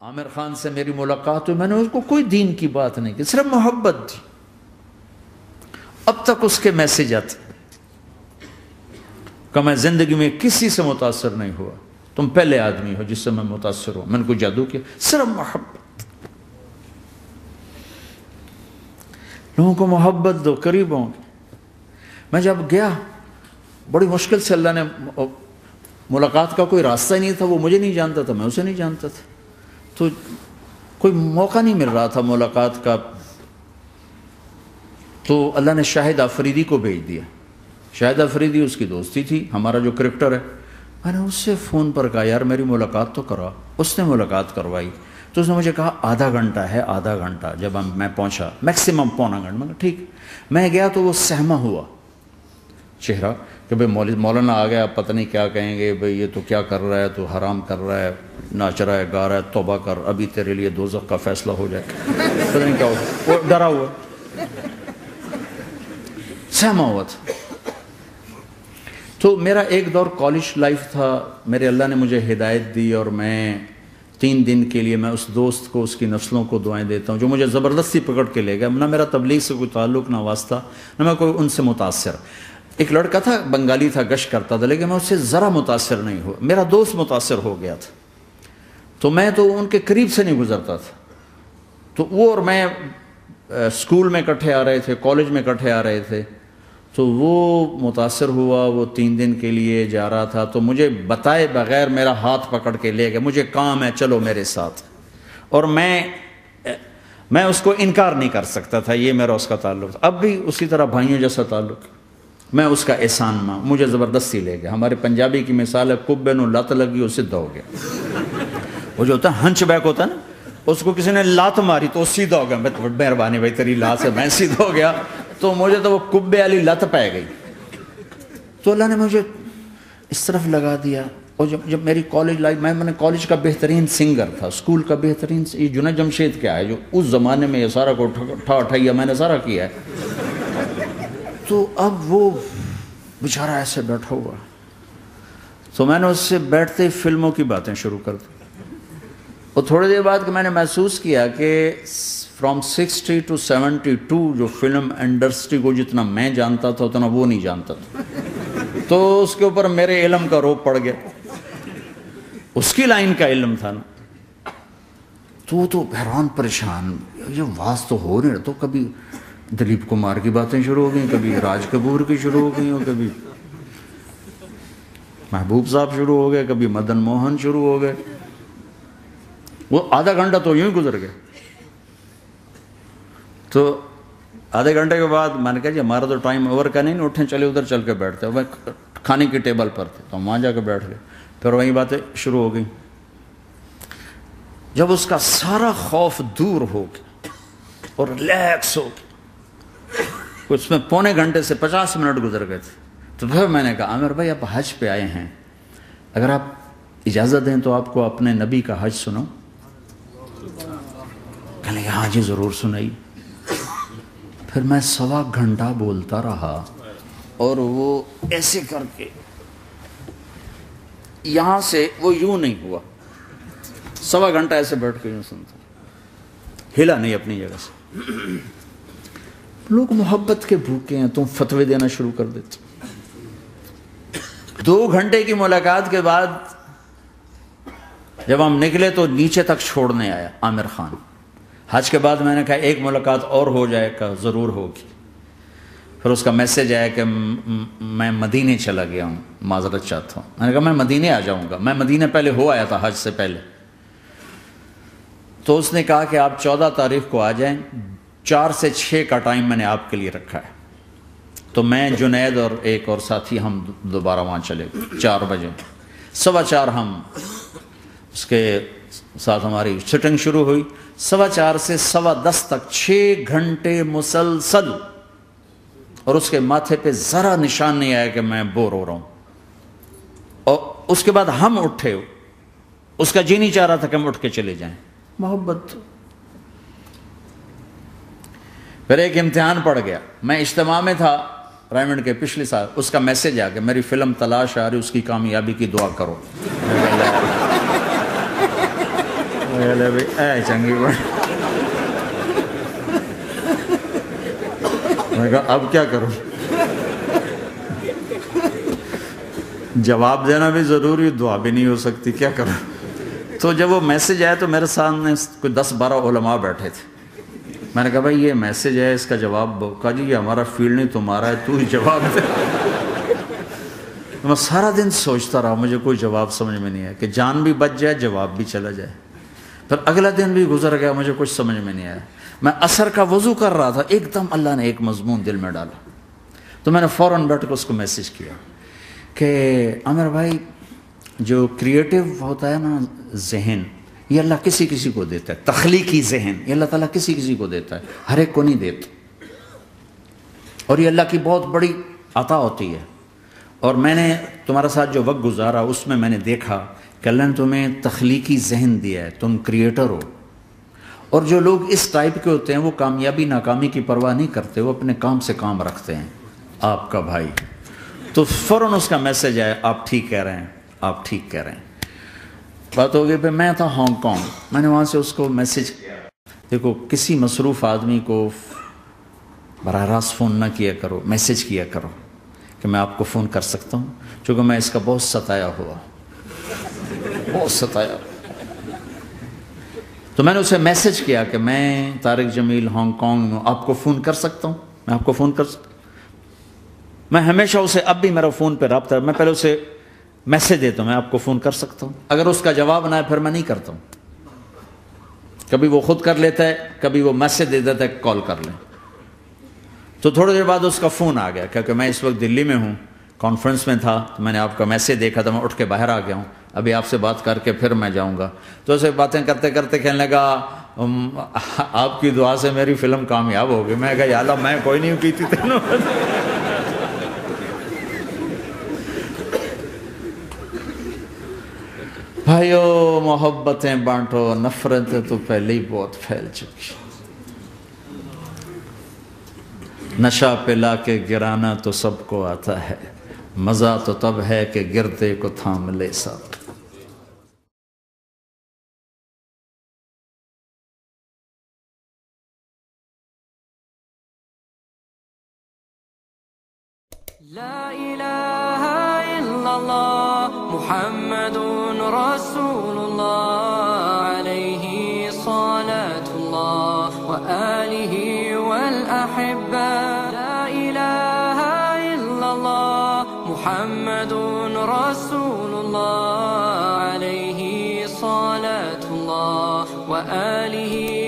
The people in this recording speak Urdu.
عامر خان سے میری ملاقات ہوئی، میں نے اس کو کوئی دین کی بات نہیں کی، صرف محبت تھی. اب تک اس کے میسج آتے کہ میں زندگی میں کسی سے متاثر نہیں ہوا، تم پہلے آدمی ہو جس سے میں متاثر ہوں. میں نے کوئی جادو کیا، صرف محبت. لوگوں کو محبت دو، قریب ہوں. میں جب گیا بڑی مشکل سے، اللہ نے ملاقات کا کوئی راستہ ہی نہیں تھا، وہ مجھے نہیں جانتا تھا، میں اسے نہیں جانتا تھا، تو کوئی موقع نہیں مل رہا تھا ملاقات کا. تو اللہ نے شاہد آفریدی کو بھیج دیا. شاہد آفریدی اس کی دوستی تھی، ہمارا جو کرکٹر ہے. میں نے اس سے فون پر کہا یار میری ملاقات تو کرا. اس نے ملاقات کروائی. تو اس نے مجھے کہا آدھا گھنٹہ ہے، آدھا گھنٹہ. جب میں پہنچا میکسیمم پونا گھنٹہ. میں کہا ٹھیک. میں گیا تو وہ سہما ہوا چہرہ کہ بھئی مولانا آ گیا، پتہ نہیں کیا کہیں گے، بھئی یہ تو کیا کر رہا ہے، تو حرام کر رہا ہے، ناچ رہا ہے، گا رہا ہے، توبہ کر، ابھی تیرے لیے دوزخ کا فیصلہ ہو جائے. پتہ نہیں کیا ہو، وہ ڈرا ہوا سہما ہوا تھا. تو میرا ایک دور کالج لائف تھا. میرے اللہ نے مجھے ہدایت دی اور میں 3 دن کے لیے میں اس دوست کو، اس کی نسلوں کو دعائیں دیتا ہوں جو مجھے زبردستی پکڑ کے لے گیا. نہ میرا تبلیغ سے کوئی تعلق، نہ واسطہ، نہ میں کوئی ان سے متاثر. ایک لڑکا تھا، بنگالی تھا، گشت کرتا تھا، لیکن میں اس سے ذرا متاثر نہیں ہوا. میرا دوست متاثر ہو گیا تھا، تو میں تو ان کے قریب سے نہیں گزرتا تھا. تو وہ اور میں اسکول میں اکٹھے آ رہے تھے، کالج میں اکٹھے آ رہے تھے. تو وہ متاثر ہوا، وہ 3 دن کے لیے جا رہا تھا، تو مجھے بتائے بغیر میرا ہاتھ پکڑ کے لے گیا. مجھے کام ہے، چلو میرے ساتھ. اور میں اس کو انکار نہیں کر سکتا تھا. یہ میرا اس کا تعلق تھا. اب بھی اسی طرح بھائیوں جیسا تعلق. میں اس کا احسان ماں، مجھے زبردستی لے گیا. ہمارے پنجابی کی مثال ہے، کبے نو لت لگی وہ سیدھا ہو گیا. وہ جو ہوتا ہے ہنچ بیک ہوتا ہے نا، اس کو کسی نے لات ماری تو وہ سیدھا ہو گیا. مہربانی بھائی تیری لات سے میں سیدھا ہو گیا. تو مجھے تو وہ کبے والی لت پہ گئی. تو اللہ نے مجھے اس طرف لگا دیا. اور جب میری کالج لائف، میں نے کالج کا بہترین سنگر تھا، اسکول کا بہترین. یہ جنید جمشید کیا ہے جو اس زمانے میں یہ سارا کو ٹھا میں نے سارا کیا ہے. تو اب وہ بیچارہ ایسے بیٹھا ہوا. تو میں نے اس سے بیٹھتے فلموں کی باتیں شروع کر دی. اور تھوڑی دیر بعد کہ میں نے محسوس کیا کہ فرام 60 to 72 جو فلم انڈسٹری کو جتنا میں جانتا تھا اتنا وہ نہیں جانتا تھا. تو اس کے اوپر میرے علم کا روپ پڑ گیا. اس کی لائن کا علم تھا نا. تو وہ تو حیران پریشان، یہ واز تو ہو نہیں. تو کبھی دلیپ کمار کی باتیں شروع ہو گئیں، کبھی راج کپور کی شروع ہو گئیں، اور کبھی محبوب صاحب شروع ہو گئے، کبھی مدن موہن شروع ہو گئے. وہ آدھا گھنٹہ تو یوں ہی گزر گیا. تو آدھے گھنٹے کے بعد میں نے کہا جی ہمارا تو ٹائم اوور کا نہیں، اٹھیں چلے ادھر چل کے بیٹھتے. وہ کھانے کی ٹیبل پر تھے تو ہم وہاں جا کے بیٹھ گئے. پھر وہیں باتیں شروع ہو گئیں. جب اس کا سارا خوف دور ہو گیا اور ریلیکس ہو گیا، اس میں 1.25 گھنٹے سے 50 منٹ گزر گئے تھے. تو پھر میں نے کہا عامر بھائی آپ حج پہ آئے ہیں، اگر آپ اجازت دیں تو آپ کو اپنے نبی کا حج سنو. کہنے لگے ہاں جی ضرور سنائی. پھر میں 1.25 گھنٹہ بولتا رہا اور وہ ایسے کر کے یہاں سے وہ یوں نہیں ہوا. 1.25 گھنٹہ ایسے بیٹھ کے یوں سنتا، ہلا نہیں اپنی جگہ سے. لوگ محبت کے بھوکے ہیں، تم فتوے دینا شروع کر دیتے. 2 گھنٹے کی ملاقات کے بعد جب ہم نکلے تو نیچے تک چھوڑنے آیا عامر خان. حج کے بعد میں نے کہا ایک ملاقات اور ہو جائے گا، ضرور ہوگی. پھر اس کا میسج آیا کہ میں مدینے چلا گیا ہوں، معذرت چاہتا ہوں. میں نے کہا میں مدینے آ جاؤں گا. میں مدینے پہلے ہو آیا تھا حج سے پہلے. تو اس نے کہا کہ آپ 14 تاریخ کو آ جائیں، 4 سے 6 کا ٹائم میں نے آپ کے لیے رکھا ہے. تو میں جنید اور ایک اور ساتھی ہم دوبارہ وہاں چلے گئے 4 بجے. 4:15 ہم اس کے ساتھ ہماری سٹنگ شروع ہوئی. 4:15 سے 10:15 تک 6 گھنٹے مسلسل. اور اس کے ماتھے پہ ذرا نشان نہیں آیا کہ میں بور ہو رہا ہوں. اور اس کے بعد ہم اٹھے، اس کا جی نہیں چاہ رہا تھا کہ ہم اٹھ کے چلے جائیں. محبت. پھر ایک امتحان پڑ گیا. میں اجتماع میں تھا رائمنڈ کے پچھلے سال. اس کا میسج آ گیا میری فلم تلاش آ رہی، اس کی کامیابی کی دعا کرو. لے بھائی اے چنگی بڑی. میں کہا اب کیا کروں؟ جواب دینا بھی ضروری، دعا بھی نہیں ہو سکتی، کیا کروں؟ تو جب وہ میسج آیا تو میرے سامنے کوئی 10-12 علماء بیٹھے تھے. میں نے کہا بھائی یہ میسج ہے، اس کا جواب دو. کہا جی یہ ہمارا فیلڈ نہیں تمہارا ہے، تو ہی جواب دے. میں سارا دن سوچتا رہا، مجھے کوئی جواب سمجھ میں نہیں آیا کہ جان بھی بچ جائے، جواب بھی چلا جائے. پھر اگلا دن بھی گزر گیا، مجھے کچھ سمجھ میں نہیں آیا. میں عصر کا وضو کر رہا تھا، ایک دم اللہ نے ایک مضمون دل میں ڈالا. تو میں نے فوراً بیٹھ کے اس کو میسج کیا کہ عامر بھائی، جو کریٹو ہوتا ہے نا ذہن، یہ اللہ کسی کسی کو دیتا ہے. تخلیقی ذہن یہ اللہ تعالیٰ کسی کسی کو دیتا ہے، ہر ایک کو نہیں دیتا. اور یہ اللہ کی بہت بڑی عطا ہوتی ہے. اور میں نے تمہارے ساتھ جو وقت گزارا اس میں نے دیکھا کہ اللہ نے تمہیں تخلیقی ذہن دیا ہے، تم کریٹر ہو. اور جو لوگ اس ٹائپ کے ہوتے ہیں وہ کامیابی ناکامی کی پرواہ نہیں کرتے، وہ اپنے کام سے کام رکھتے ہیں. آپ کا بھائی تو فوراً اس کا میسج آیا، آپ ٹھیک کہہ رہے ہیں، آپ ٹھیک کہہ رہے ہیں. بات ہو گئی. پھر میں تھا ہانگ کانگ، میں نے وہاں سے اس کو میسج کیا. دیکھو کسی مصروف آدمی کو براہ راست فون نہ کیا کرو، میسج کیا کرو کہ میں آپ کو فون کر سکتا ہوں، چونکہ میں اس کا بہت ستایا ہوا، بہت ستایا. تو میں نے اسے میسج کیا کہ میں طارق جمیل ہانگ کانگ میں آپ کو فون کر سکتا ہوں، میں آپ کو فون کر سکتا ہوں. میں ہمیشہ اسے، اب بھی میرا فون پہ رابطہ ہے، میں پہلے اسے میسج دیتا ہوں میں آپ کو فون کر سکتا ہوں. اگر اس کا جواب نہ ہے پھر میں نہیں کرتا ہوں. کبھی وہ خود کر لیتا ہے، کبھی وہ میسج دے دیتا ہے کال کر لیں. تو تھوڑی دیر بعد اس کا فون آ گیا، کیونکہ میں اس وقت دلی میں ہوں، کانفرنس میں تھا. تو میں نے آپ کا میسج دیکھا تھا، میں اٹھ کے باہر آ گیا ہوں، ابھی آپ سے بات کر کے پھر میں جاؤں گا. تو اسے باتیں کرتے کرتے کہنے لگا آپ کی دعا سے میری فلم کامیاب ہو گئی. میں کہا یا اللہ میں کوئی نہیں کی تھی تینوں. بھائیو محبتیں بانٹو، نفرتیں تو پہلے ہی بہت پھیل چکی. نشہ پلا کے گرانا تو سب کو آتا ہے، مزہ تو تب ہے کہ گردے کو تھام لے ساتھ. لا إله إلا الله محمد رسول الله عليه صلاة الله وآله والأحبة. لا إله إلا الله محمد رسول الله عليه صلاة الله وآله